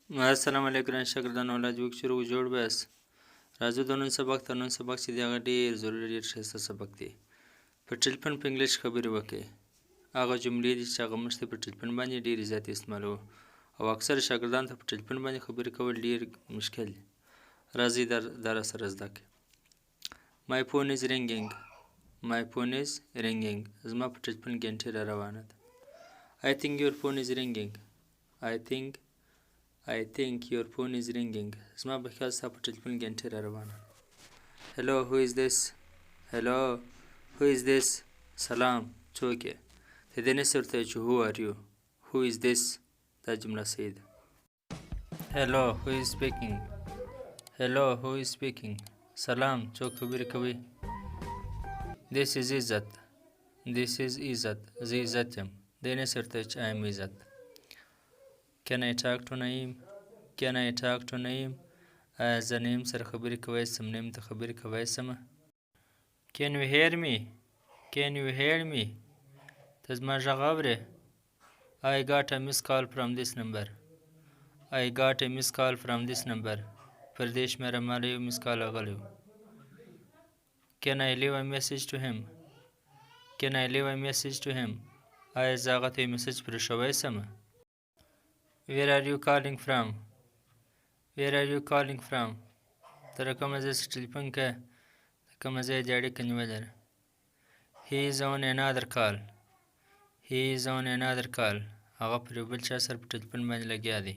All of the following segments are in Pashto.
السلام علیکم ګران شاګردانو اولاد وک شروع جوړ بس راځو د نن سبق ته نن سبق چې دی هغه ډېر ضروري ډېر ښایسته سبق دی په ټلیفون په انګلیش خبرې وکړئ هغه جملې دي چې هغه موږ ته په ټلیفون باندې ډېرې زیاتې استعمالوو او اکثر شاګردانو ته په ټلیفون باندې خبرې کول ډېر مشکل دي راځئ دا راسره زده کړئ My phone is ringing My phone is ringing زما په ټلیفون ګنټې را روانه ده I think your phone is ringing I think your phone is ringing زما په خیال ستا په ټلیفون ګنټې را روانه Hello who is this Hello who is this سلام څوک یې د دې نه ورته چې who are you who is this دا جمله صحیح ده Hello who is speaking Hello who is speaking سلام څوک خبرې کوي This is عزت زه عزت یم دې نه ورته چې I am عزت Can I talk to Naeem آیا زه نعیم سره خبرې کوی سم نعیم ته خبرې کوی سمه Can you hear me ته زما غږ اورې I got a missed call from this number پر دې شمېره ما له یو مس کال راغلی و Can I leave a message to him آیا زه هغه ته یو میسج پرېښوی سمه Where are you calling from ته له کومه ځای څخه ټلیفون کوې د کومه ځای دې اړیکه نیولې ده He is on another call هغه پر یو بل چا سره په ټلیفون باندې لګیا دی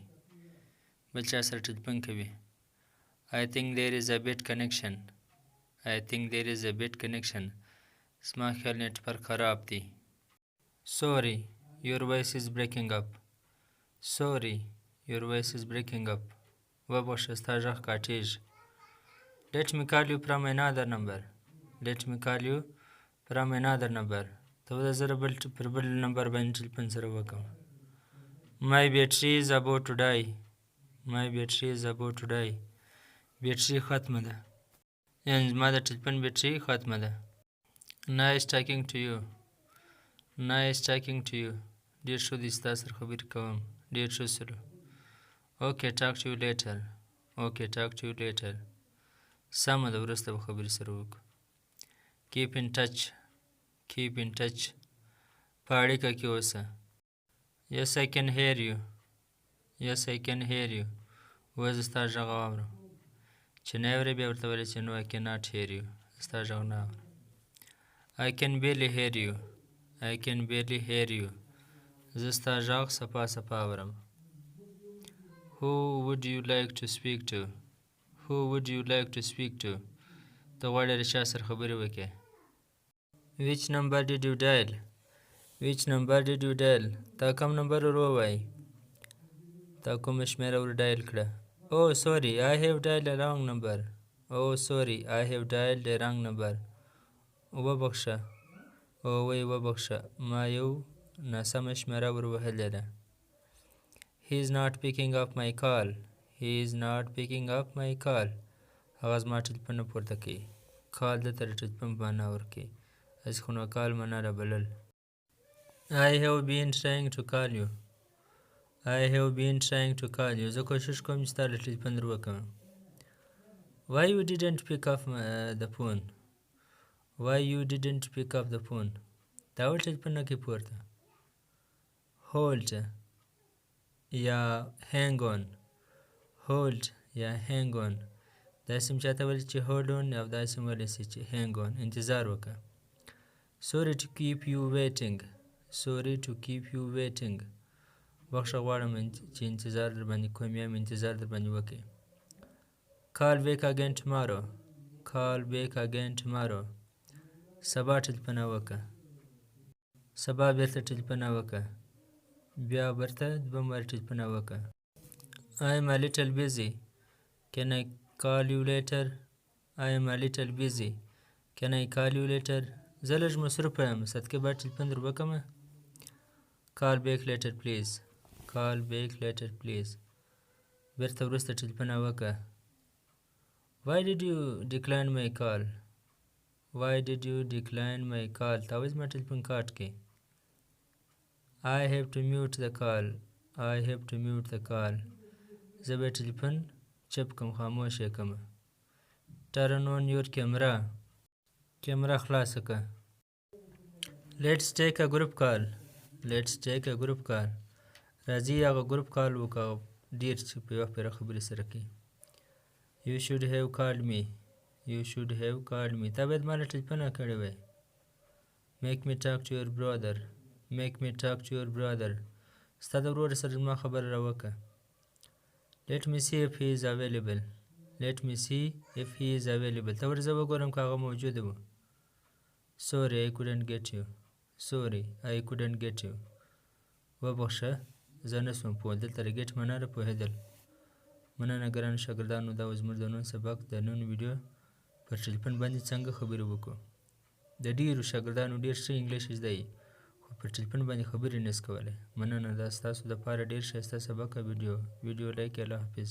بل چا سره ټلیفون کوي I think there is a bad connection زما خیال نیټورک خراب دی Sorry your voice is breaking up وبخښه ستا غږ کاټېږي Let me call you from another number ته وده زه پر بل نمبر باندې ټلیفون سره وکړم My battery is about to die بیټرۍ ختمه ده یعنې زما د ټلیفون بیټرۍ ختمه ده Nice talking to you ډېر ښه دی ستا سره خبرې کوم ډېر ښه سلو Okay talk to you later سمه ده وروسته به خبرې سره وکړو Keep in touch په اړیکه کې اوسه Yes I can hear you اوس زه ستا غږ اورم چې نه اورې بیا ورته ویلی چې No I cannot hear you ستا غږ نه اورم I can barely hear you زه ستا غږ صفا اورم Who would you like to speak to ته غواړې له چا سره خبرې وکړې Which number did you dial تا کوم نمبر ور ووایي تا کومه شمېره ور ډایل کړه Oh sorry I have dialed a wrong number وبخښه ما یو ناسمه شمېره ور وهلې ده He is not picking up my call هغه زما ټلیفون نه پورته کوي کال دلته د ټلیفون په معنا ورکوي هسې خو نو کال معنا رابلل I have been trying to call you زه کوشش کوم چې ستا له ټلیفون در وکړم Why you didn't pick up the phone تا ولې ټلیفون نه کوې پورته Hold یا hang on داسې هم چاته ویلی چې hold on او داسې هم ویلی شي چې hang on انتظار وکړه Sorry to keep you waiting بخښه غواړم چې انتظار در باندې کوم یا انتظار در باندې وکړې Call back again tomorrow سبا ټلیفونه وکړه سبا بیرته ټلیفونه وکړه بیا بیرته دویم وارې ټلیفونه وکړه I am a little busy Can I call you later زه لږ مصروفه یم صدقې باید ټلیفون در وکړمه Call back later please بیرته وروسته ټلیفونه وکړه Why did you decline my call تا ولې زما ټلیفون کاټ کړې I have to mute the call زه به ټلیفون چپ کم خاموش یې کړم. Turn on your camera. کیمره خلاصه کړه. Let's take a group call. Let's take a group call. راځئ هغه ګروپ کال وکړو ډېر چې په یوه پیره خبرې سره کوي. You should have called me. You should have called me. تا باید ما له ټلیفونه کړی وی. Make me talk to your brother. Make me talk to your brother. ستا د ورور سره زما خبره راوکړه. Let me see if he is available. Let me see if he is available. ته ورځه وګورم که هغه موجوده و. Sorry, I couldn't get you. Sorry, I couldn't get you. وبخښه زه نه شوم پوه. دلته د ګیټ معنا ده پوهېدل. مننه ګرانو شاګردانو، دا و زموږ د نن سبق د نن ویډیو پر ټلیفون باندې څنګه خبرې وکړو. د ډېرو شاګردانو ډېر ښه انګلیش زده یي خو پر ټلیفون باندې خبرې نشي کولی. مننه، دا ستاسو دپاره ډېر ښایسته سبق او ویډیو لایک. الله حافظ.